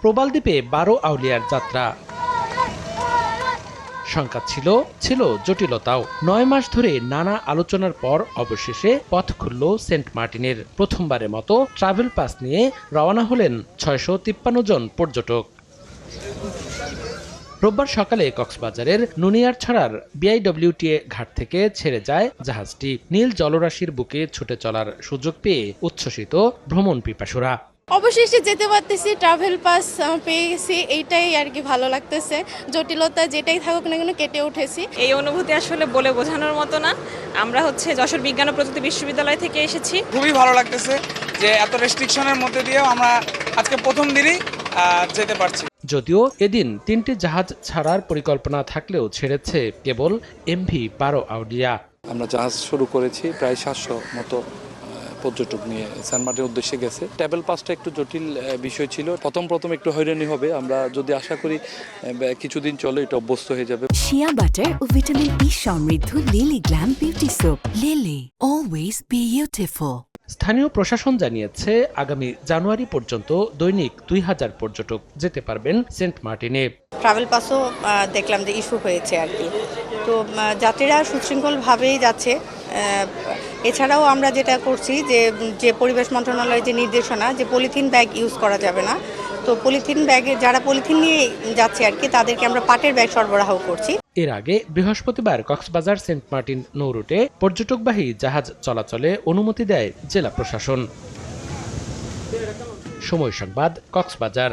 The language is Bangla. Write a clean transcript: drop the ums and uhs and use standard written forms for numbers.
প্রবাল দ্বীপে 12 আউলিয়ার যাত্রা। সংখ্যা ছিল জটিলতাও। 9 মাস ধরে নানা আলোচনার পর অবশেষে পথ খুলল সেন্ট মার্টিনের। প্রথমবারের মতো ট্রাভেল পাস নিয়ে রওনা হলেন 653 জন পর্যটক। রোববার সকালে কক্সবাজারের নুনিয়ারছড়ার বিআইডব্লিউটিএ ঘাট থেকে ছেড়ে যায় জাহাজটি। নীল জলরাশির বুকে ছুটে চলার সুযোগ পেয়ে উচ্ছ্বসিত ভ্রমণ পিপাসুরা। অবশেষে যেতে পারতেছি, ট্রাভেল পাস পেয়ে গেছি, এইটাই আর কি ভালো লাগতেছে। জটিলতা যেটাই থাকুক না কেন কেটে উঠেছি। এই অনুভূতি আসলে বলে বোঝানোর মতো না। আমরা যশোর বিজ্ঞান ও প্রযুক্তি বিশ্ববিদ্যালয় থেকে এসেছি। খুবই ভালো লাগতেছে যে এত রেস্ট্রিকশনের মধ্যে দিয়েও আমরা আজকে প্রথম দিনই যেতে পারছি। যদিও এদিন 3টি জাহাজ ছাড়ার পরিকল্পনা থাকলেও ছেড়েছে কেবল MV-12 আউলিয়া। আমরা জাহাজ শুরু করেছি, প্রায় 700 মতো পর্যটক নিয়ে সেন্ট মার্টিনের উদ্দেশ্যে গেছে। ট্রাভেল পাসটা একটু জটিল বিষয় ছিল। প্রথম একটু হয়রানি হবে। আমরা যদি আশা করি কিছুদিন চলে এটা অভ্যস্ত হয়ে যাবে। শিয়া বাটার ও ভিটামিন ই সমৃদ্ধ lily glam beauty soap. Lily, always beautiful. স্থানীয় প্রশাসন জানিয়েছে আগামী জানুয়ারি পর্যন্ত দৈনিক 2000 পর্যটক যেতে পারবেন সেন্ট মার্টিনে। ট্রাভেল পাসও দেখলাম যে ইস্যু হয়েছে আর কি। তো যাত্রীরা সুশৃঙ্খলভাবেই যাচ্ছে। এছাড়াও আমরা যেটা করছি যে পরিবেশ মন্ত্রণালয়ের যে নির্দেশনা যে পলিথিন ব্যাগ ইউজ করা যাবে না, তো পলিথিন ব্যাগে যারা পলিথিন নিয়ে যাচ্ছে আর কি তাদেরকে আমরা পাটের ব্যাগ সরবরাহ করছি। এর আগে বৃহস্পতিবার কক্সবাজার সেন্ট মার্টিন নৌ রুটে পর্যটকবাহী জাহাজ চলাচলে অনুমতি দেয় জেলা প্রশাসন। সময় সংবাদ, কক্সবাজার।